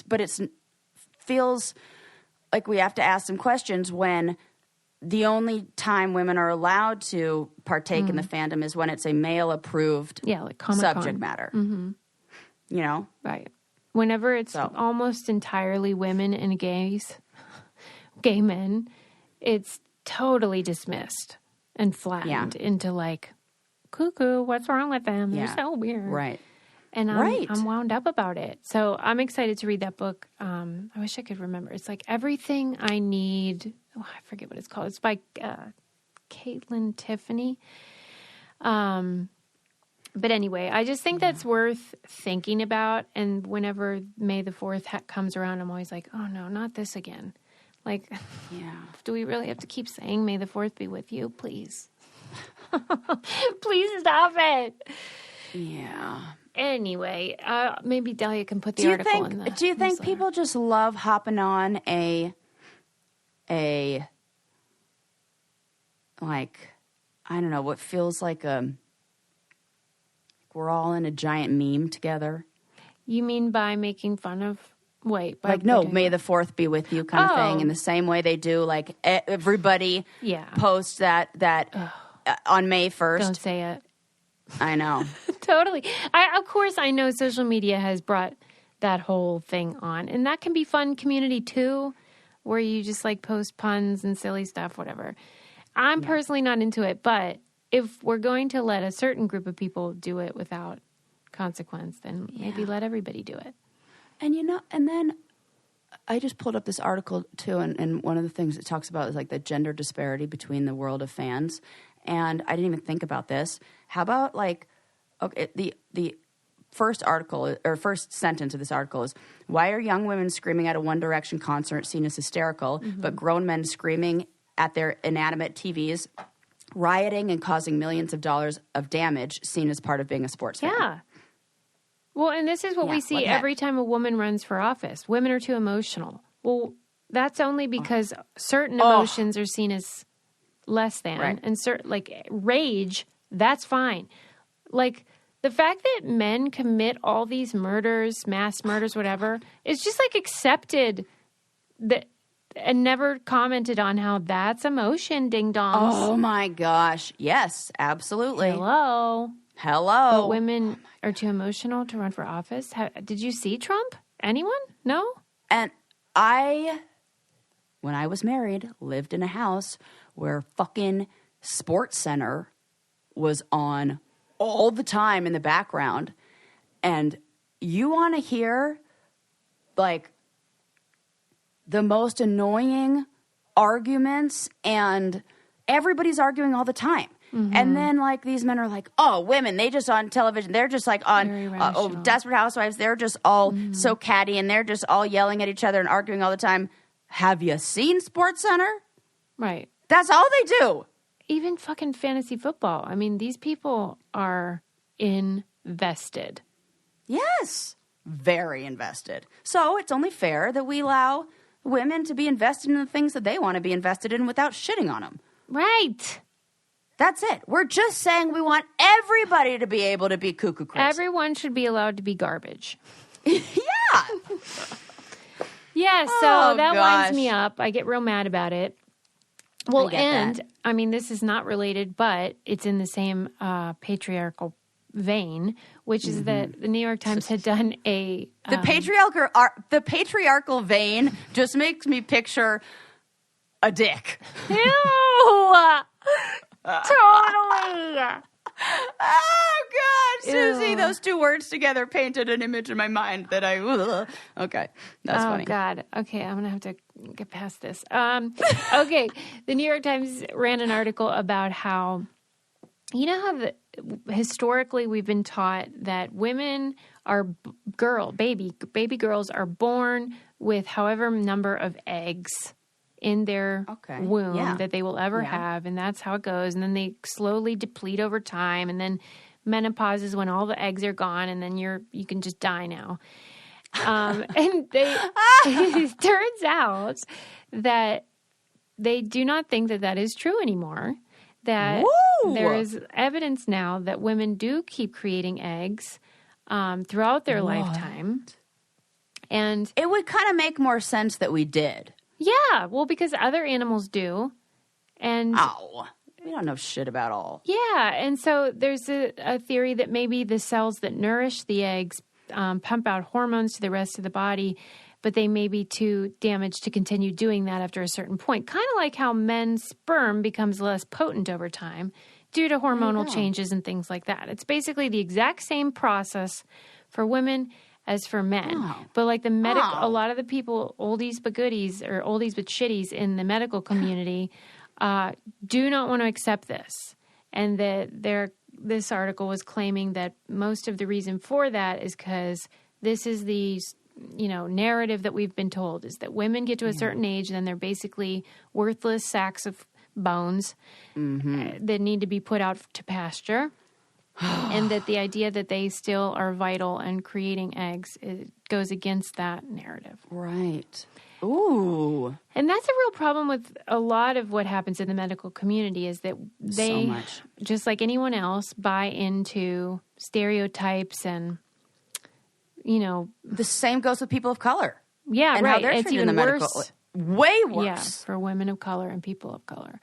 but it feels like we have to ask some questions when the only time women are allowed to partake in the fandom is when it's a male-approved Comic-Con. subject matter. Mm-hmm. Right. whenever it's almost entirely women and gay men, it's totally dismissed and flattened into like, cuckoo, what's wrong with them? They're so weird. Right. And I'm wound up about it. So I'm excited to read that book. I wish I could remember. It's like Everything I Need. Oh, I forget what it's called. It's by Caitlin Tiffany. But anyway, I just think that's worth thinking about. And whenever May the 4th comes around, I'm always like, oh no, not this again. Like, do we really have to keep saying May the 4th be with you? Please. Please stop it. Yeah. Anyway, maybe Dahlia can put the article in the Do you think people just love hopping on a like, I don't know, what feels like we're all in a giant meme together? You mean by making fun of, May the 4th be with you kind of thing, in the same way they do, like, everybody posts that on May 1st. Don't say it. I know. Totally. Of course, I know social media has brought that whole thing on. And that can be fun community, too, where you just, like, post puns and silly stuff, whatever. I'm personally not into it. But if we're going to let a certain group of people do it without consequence, then maybe let everybody do it. And, and then I just pulled up this article, too, and one of the things it talks about is, like, the gender disparity between the world of fans. And I didn't even think about this. How about, like, okay, the first article, or first sentence of this article is, why are young women screaming at a One Direction concert seen as hysterical, but grown men screaming at their inanimate TVs, rioting and causing millions of dollars of damage seen as part of being a sports fan? Yeah. Well, and this is what we see every time a woman runs for office. Women are too emotional. Well, that's only because certain emotions are seen as less than. Right. And like rage, that's fine. Like the fact that men commit all these murders, mass murders, whatever, is just like accepted and never commented on how that's emotion, ding dongs. Oh my gosh. Yes, absolutely. Hello. But women are too emotional to run for office. Did you see Trump? Anyone? No? And when I was married, lived in a house where fucking Sports Center was on all the time in the background. And you want to hear, like, the most annoying arguments, and everybody's arguing all the time. Mm-hmm. And then, like, these men are like, oh, women, they just on television. They're just, like, on Desperate Housewives. They're just all so catty, and they're just all yelling at each other and arguing all the time. Have you seen Sports Center? Right. That's all they do. Even fucking fantasy football. I mean, these people are invested. Yes. Very invested. So it's only fair that we allow women to be invested in the things that they want to be invested in without shitting on them. Right. That's it. We're just saying we want everybody to be able to be cuckoo crazy. Everyone should be allowed to be garbage. Yeah. Yeah, so that winds me up. I get real mad about it. Well, I mean, this is not related, but it's in the same patriarchal vein, which is that the New York Times had done a... The patriarchal vein just makes me picture a dick. Ew! Totally! Oh, God. Susie, those two words together painted an image in my mind that okay, that's funny. Oh, God. Okay, I'm going to have to get past this. Okay, the New York Times ran an article about how, you know how historically we've been taught that women are baby girls are born with however number of eggs in their womb that they will ever have, and that's how it goes. And then they slowly deplete over time, and then menopause is when all the eggs are gone, and then you can just die now. And it turns out that they do not think that is true anymore. That there is evidence now that women do keep creating eggs throughout their lifetime. And it would kind of make more sense that we did. Yeah, well, because other animals do. And we don't know shit about all. Yeah, and so there's a theory that maybe the cells that nourish the eggs pump out hormones to the rest of the body, but they may be too damaged to continue doing that after a certain point. Kind of like how men's sperm becomes less potent over time due to hormonal changes and things like that. It's basically the exact same process for women as for men. Oh. But like a lot of the people, oldies but goodies or oldies but shitties in the medical community do not want to accept this. And this article was claiming that most of the reason for that is because this is the narrative that we've been told is that women get to a certain age and then they're basically worthless sacks of bones that need to be put out to pasture. And that the idea that they still are vital and creating eggs goes against that narrative. Right. Ooh. And that's a real problem with a lot of what happens in the medical community is that they, just like anyone else, buy into stereotypes and, The same goes with people of color. Yeah, and right. How they're It's treated in even the medical. worse. Way worse. Yeah, for women of color and people of color.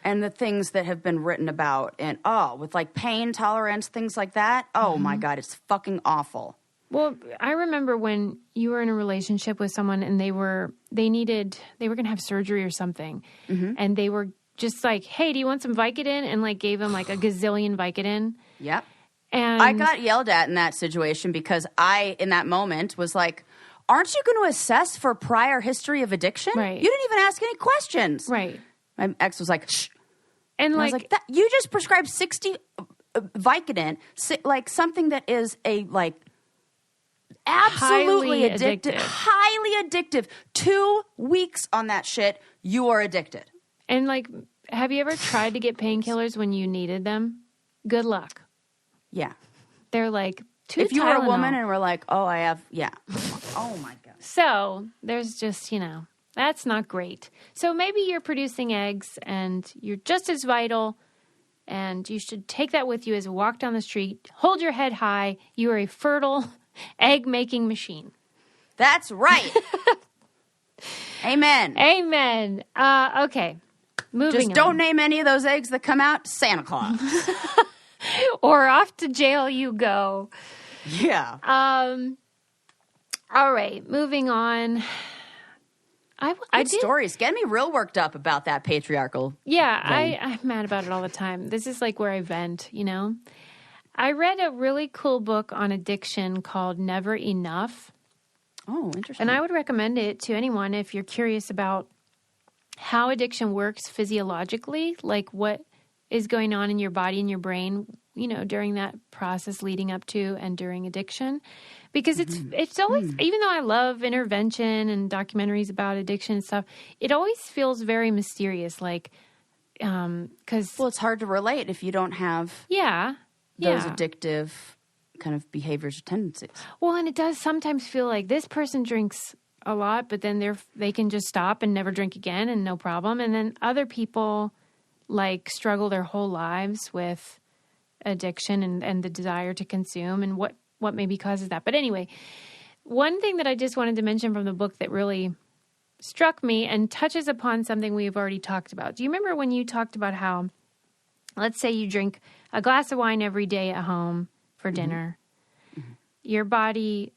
And the things that have been written about and, with like pain tolerance, things like that. Oh my God, it's fucking awful. Well, I remember when you were in a relationship with someone and they were going to have surgery or something. And they were just like, hey, do you want some Vicodin? And like gave him like a gazillion Vicodin. Yep. And I got yelled at in that situation because I, in that moment, was like, aren't you going to assess for prior history of addiction? Right. You didn't even ask any questions. Right. My ex was like, shh. And I was like, you just prescribed 60 Vicodin, like something that is a like absolutely highly addictive. 2 weeks on that shit, you are addicted. And like, have you ever tried to get painkillers when you needed them? Good luck. Yeah. They're like, if you were a woman and were like, oh, I have, oh my God. So there's just, that's not great. So maybe you're producing eggs and you're just as vital and you should take that with you as you walk down the street. Hold your head high. You are a fertile egg-making machine. That's right. Amen. Amen. Okay. Moving Just don't name any of those eggs that come out Santa Claus. Or off to jail you go. Yeah. All right. Moving on. I did stories. Get me real worked up about that patriarchal. Yeah, I'm mad about it all the time. This is like where I vent, I read a really cool book on addiction called Never Enough. Oh, interesting. And I would recommend it to anyone if you're curious about how addiction works physiologically, like what is going on in your body and your brain, during that process leading up to and during addiction. Because it's always, even though I love intervention and documentaries about addiction and stuff, it always feels very mysterious. Like, because it's hard to relate if you don't have those addictive kind of behaviors or tendencies. Well, and it does sometimes feel like this person drinks a lot, but then they can just stop and never drink again and no problem. And then other people like struggle their whole lives with addiction and the desire to consume and what maybe causes that. But anyway, one thing that I just wanted to mention from the book that really struck me and touches upon something we've already talked about. Do you remember when you talked about how, let's say you drink a glass of wine every day at home for dinner, your body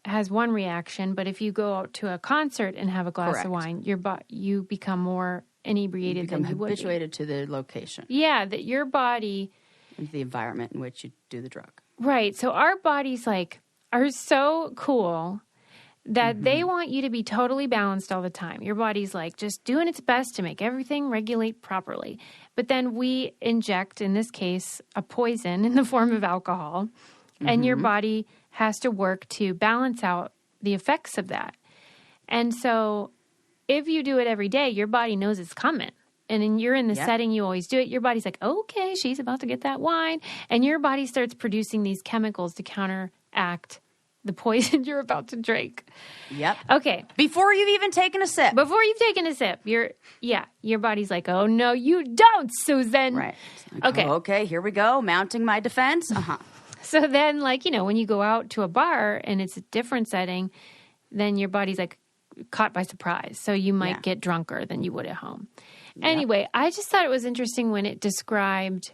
has one reaction, but if you go out to a concert and have a glass of wine, you become more inebriated than you would be. Habituated to the location. Yeah, that your body... and the environment in which you do the drug. Right. So our bodies are so cool that they want you to be totally balanced all the time. Your body's just doing its best to make everything regulate properly. But then we inject, in this case, a poison in the form of alcohol, and your body has to work to balance out the effects of that. And so if you do it every day, your body knows it's coming. And then you're in the setting you always do it. Your body's like, okay, she's about to get that wine. And your body starts producing these chemicals to counteract the poison you're about to drink. Yep. Okay. Before you've even taken a sip. Before you've taken a sip, your body's like, oh, no, you don't, Susan. Right. Okay. Okay, here we go. Mounting my defense. So then, when you go out to a bar and it's a different setting, then your body's caught by surprise. So you might get drunker than you would at home. Anyway, I just thought it was interesting when it described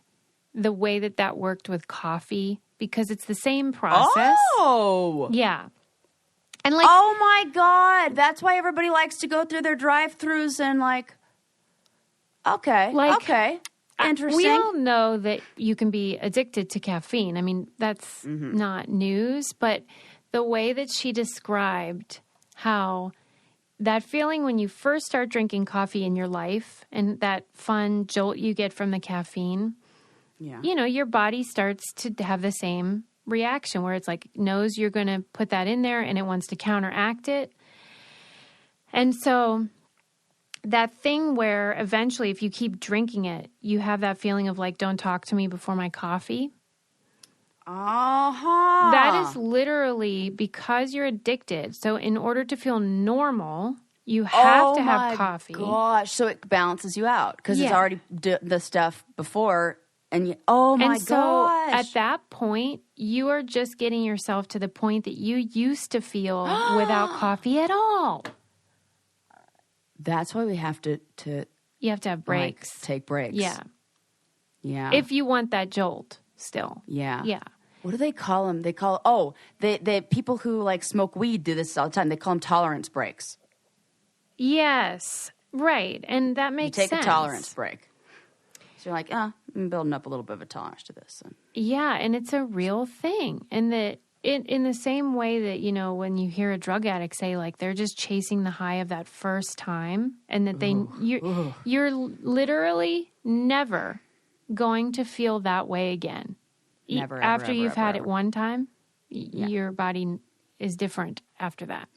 the way that worked with coffee, because it's the same process. Oh. Yeah. And like, oh my God. That's why everybody likes to go through their drive-thrus and like, okay. Interesting. We all know that you can be addicted to caffeine. I mean, that's not news, but the way that she described how that feeling when you first start drinking coffee in your life and that fun jolt you get from the caffeine, you know, your body starts to have the same reaction where it's like knows you're going to put that in there and it wants to counteract it. And so that thing where eventually if you keep drinking it, you have that feeling of like, don't talk to me before my coffee. Uh-huh. That is literally because you're addicted. So in order to feel normal, you have to have coffee. Oh, my gosh. So it balances you out because it's already the stuff before. And you, oh, my so gosh. At that point, you are just getting yourself to the point that you used to feel without coffee at all. That's why we have to you have to have breaks. Like, take breaks. Yeah. Yeah. If you want that jolt still. Yeah. Yeah. What do they call them? They call, the people who like smoke weed do this all the time. They call them tolerance breaks. Yes. Right. And that makes sense. You take a tolerance break. So you're like, I'm building up a little bit of a tolerance to this. Yeah. And it's a real thing. And that in the same way that, you know, when you hear a drug addict say like they're just chasing the high of that first time and that you're literally never going to feel that way again. Never, after you've had ever. it one time, your body is different after that.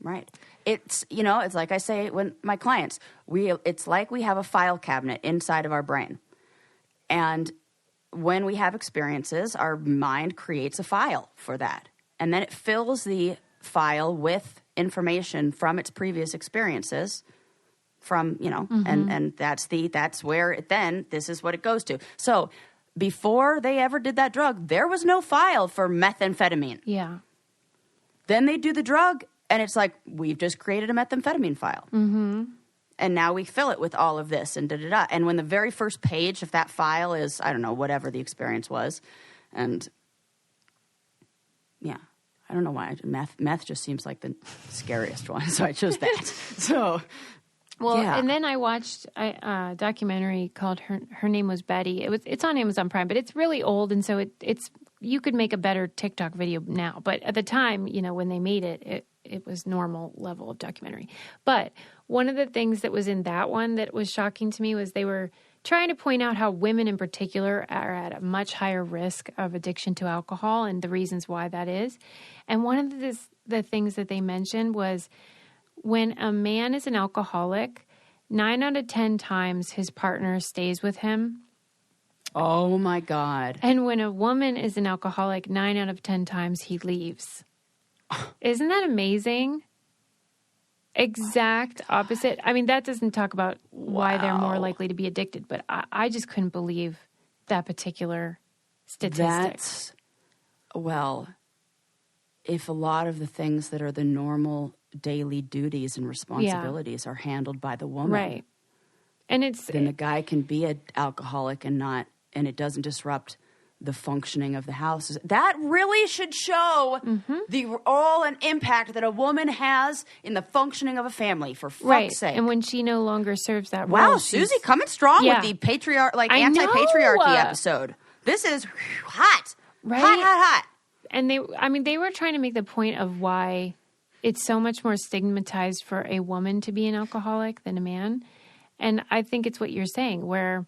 Right. It's, you know, it's like I say when my clients, it's like we have a file cabinet inside of our brain. And when we have experiences, our mind creates a file for that. And then it fills the file with information from its previous experiences from, you know, and that's where this is what it goes to. So before they ever did that drug, there was no file for methamphetamine. Yeah. Then they do the drug and it's like, we've just created a methamphetamine file. Mm-hmm. And now we fill it with all of this and da-da-da. And when the very first page of that file is, I don't know, whatever the experience was. And, yeah, I don't know why. Meth just seems like the scariest one. So I chose that. So, well, and then I watched a documentary called Her Name Was Betty. It's on Amazon Prime, but it's really old. And so it's you could make a better TikTok video now. But at the time, you know, when they made it was normal level of documentary. But one of the things that was in that one that was shocking to me was they were trying to point out how women in particular are at a much higher risk of addiction to alcohol and the reasons why that is. And one of the things that they mentioned was when a man is an alcoholic, 9 out of 10 times his partner stays with him. Oh, my God. And when a woman is an alcoholic, 9 out of 10 times he leaves. Isn't that amazing? Exact opposite. I mean, that doesn't talk about why they're more likely to be addicted, but I just couldn't believe that particular statistic. If a lot of the things that are the normal daily duties and responsibilities are handled by the woman. Right. And then the guy can be an alcoholic and it doesn't disrupt the functioning of the house. That really should show the role and impact that a woman has in the functioning of a family, for fuck's sake. And when she no longer serves that role. Wow, Susie coming strong with the anti-patriarchy episode. This is hot. Right? Hot. And they were trying to make the point of why it's so much more stigmatized for a woman to be an alcoholic than a man. And I think it's what you're saying, where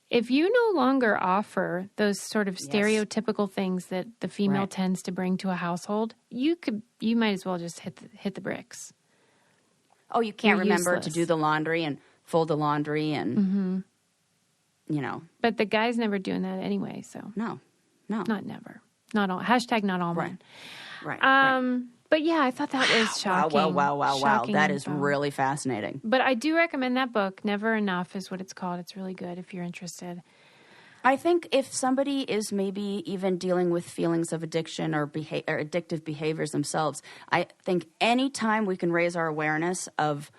if you no longer offer those sort of stereotypical things that the female tends to bring to a household, you might as well just hit the bricks. Oh, you can't remember to do the laundry and fold the laundry and, you know. But the guy's never doing that anyway, so. No. Not never. Not all. # not all men. Right. But yeah, I thought that was shocking. Wow. That is really fascinating. But I do recommend that book. Never Enough is what it's called. It's really good if you're interested. I think if somebody is maybe even dealing with feelings of addiction or addictive behaviors themselves, I think any time we can raise our awareness of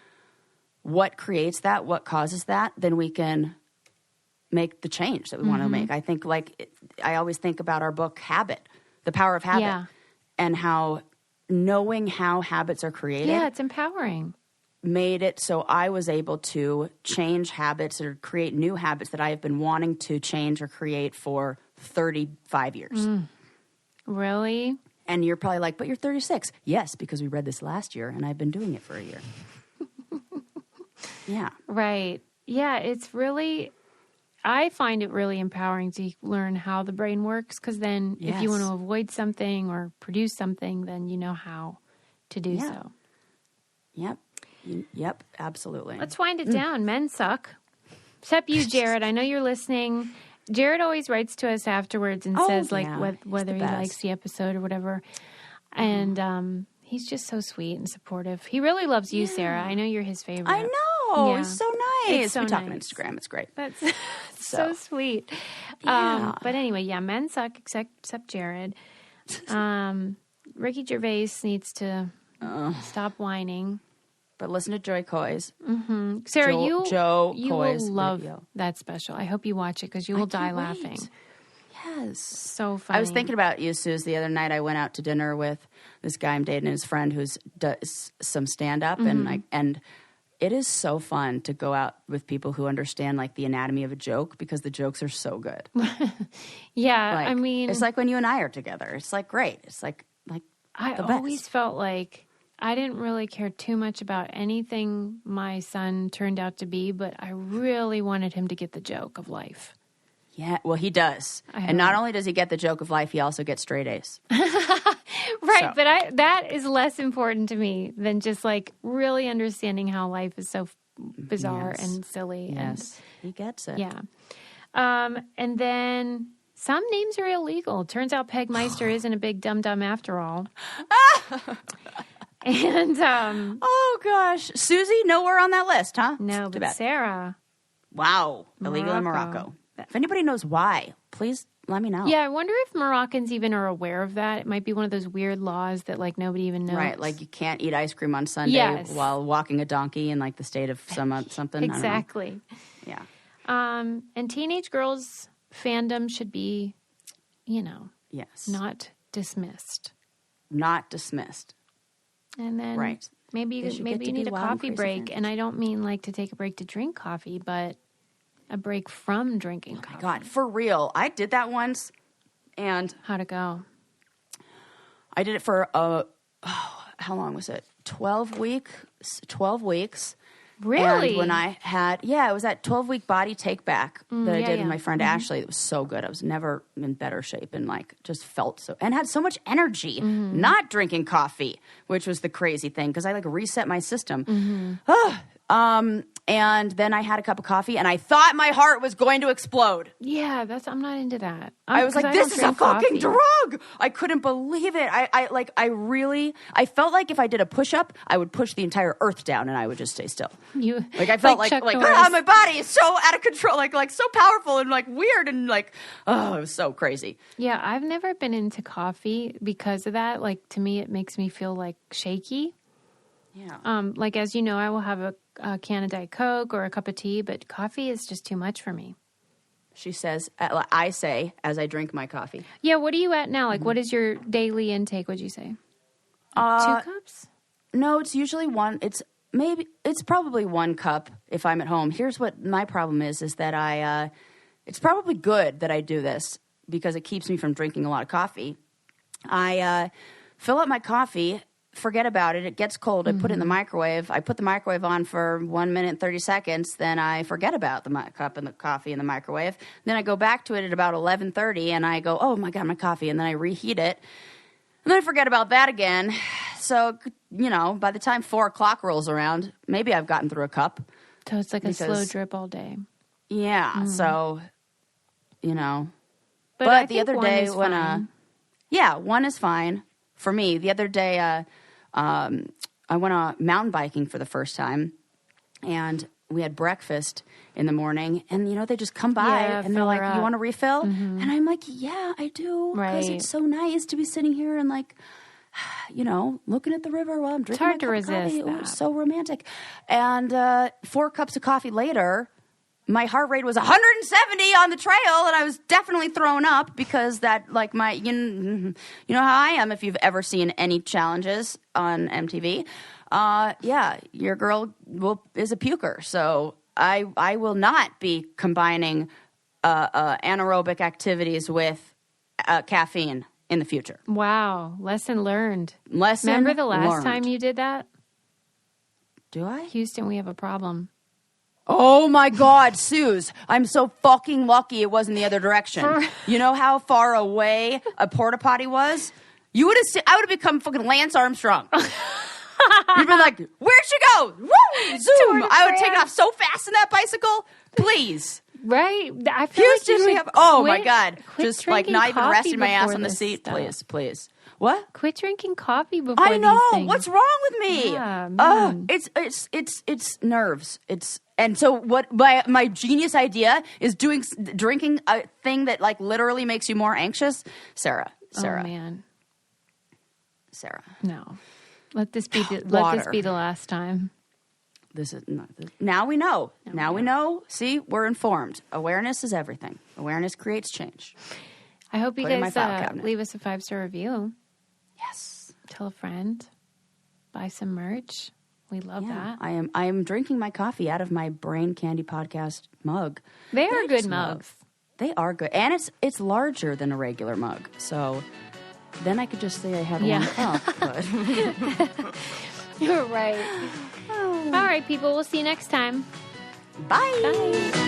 what creates that, what causes that, then we can make the change that we want to make. I think I always think about our book, Habit, The Power of Habit, and how knowing how habits are created. Yeah, it's empowering. Made it so I was able to change habits or create new habits that I have been wanting to change or create for 35 years. Really? And you're probably like, but you're 36. Yes, because we read this last year and I've been doing it for a year. Yeah. Right. Yeah, it's really, I find it really empowering to learn how the brain works, because then if you want to avoid something or produce something, then you know how to do so. Yep, absolutely. Let's wind it down. Men suck. Except you, Jared. I know you're listening. Jared always writes to us afterwards and says whether he likes the episode or whatever. And he's just so sweet and supportive. He really loves you, Sarah. I know you're his favorite. I know. Yeah. It's so nice. It's so we talk on nice. Instagram. It's great. That's so sweet. Yeah. But anyway, men suck except Jared. Ricky Gervais needs to stop whining. But listen to Jo Koy's. Mm-hmm. Sarah, Jo you Koy's will love video. that special. I hope you watch it because you will die laughing. Yes. So funny. I was thinking about you, Suze. The other night I went out to dinner with this guy I'm dating and his friend who does some stand-up. And it is so fun to go out with people who understand like the anatomy of a joke, because the jokes are so good. Yeah, like, I mean, it's like when you and I are together. It's like great. It's like I the always best. felt like I didn't really care too much about anything my son turned out to be, but I really wanted him to get the joke of life. Yeah, well, he does. And not only does he get the joke of life, he also gets straight A's. Right, but that is less important to me than just like really understanding how life is so bizarre and silly. Yes, he gets it. Yeah. And then some names are illegal. Turns out Peg Meister isn't a big dum-dum after all. And oh gosh, Susie, nowhere on that list, huh? no, but Sarah. Wow, illegal in Morocco. If anybody knows why, please let me know. Yeah, I wonder if Moroccans even are aware of that. It might be one of those weird laws that like nobody even knows. Right, like you can't eat ice cream on Sunday while walking a donkey in like the state of something. Exactly. Yeah. And teenage girls' fandom should be, Yes. not dismissed. Not dismissed. And then maybe you need a coffee break. And I don't mean like to take a break to drink coffee, but a break from drinking coffee. Oh my God, for real. I did that once, and how'd it go? I did it for how long was it? 12 weeks. 12 weeks. Really? And when I had, it was that 12-week body take back that I did with my friend Ashley. It was so good. I was never in better shape and like just felt so, and had so much energy not drinking coffee, which was the crazy thing because I like reset my system. And then I had a cup of coffee and I thought my heart was going to explode. Yeah, I'm not into that. I was like, this is a fucking drug. I couldn't believe it. I felt like if I did a push-up, I would push the entire earth down and I would just stay still. I felt like my body is so out of control, like so powerful and like weird and like, it was so crazy. Yeah, I've never been into coffee because of that. Like to me, it makes me feel like shaky. Yeah. Like as you know, I will have a can of Diet Coke or a cup of tea, but coffee is just too much for me. She says, I say, as I drink my coffee. Yeah, what are you at now? Like, what is your daily intake, would you say? 2 cups? No, it's usually one. It's probably 1 cup if I'm at home. Here's what my problem is that it's probably good that I do this because it keeps me from drinking a lot of coffee. I fill up my coffee, forget about it. It gets cold. I put it in the microwave. I put the microwave on for 1 minute and 30 seconds. Then I forget about the cup and the coffee in the microwave. Then I go back to it at about 11:30 and I go, oh my God, my coffee. And then I reheat it. And then I forget about that again. So, by the time 4 o'clock rolls around, maybe I've gotten through a cup. So it's like a slow drip all day. Yeah. So, But the other day when, 1 is fine for me. The other day, I went mountain biking for the first time, and we had breakfast in the morning, and they just come by and they're like, "You want a refill?" And I'm like, "Yeah, I do," because it's so nice to be sitting here and like, looking at the river while I'm drinking. It's hard to resist that. It was so romantic. And 4 cups of coffee later, my heart rate was 170 on the trail, and I was definitely throwing up because that, like, you know how I am if you've ever seen any challenges on MTV. Your girl is a puker, so I will not be combining anaerobic activities with caffeine in the future. Wow. Lesson learned. Remember the last time you did that? Do I? Houston, we have a problem. Oh my God, Suze. I'm so fucking lucky it wasn't the other direction. You know how far away a porta potty was? I would have become fucking Lance Armstrong. You'd be like, where'd she go? Woo! Zoom. I would take off so fast in that bicycle. Please. Right. I feel Houston, like my God. Just like not even resting my ass on the seat. Stuff. Please. What? Quit drinking coffee before I know. these things. What's wrong with me? Yeah, It's nerves. And so what my genius idea is drinking a thing that like literally makes you more anxious. Sarah. Oh man. Sarah. No. Let this be the last time. Now we know. Now we know. See, we're informed. Awareness is everything. Awareness creates change. I hope you guys leave us a 5-star review. Yes. Tell a friend. Buy some merch. We love that. I am drinking my coffee out of my Brain Candy Podcast mug. They are good mugs. They are good. And it's larger than a regular mug. So then I could just say I had one cup. But You're right. All right, people. We'll see you next time. Bye. Bye.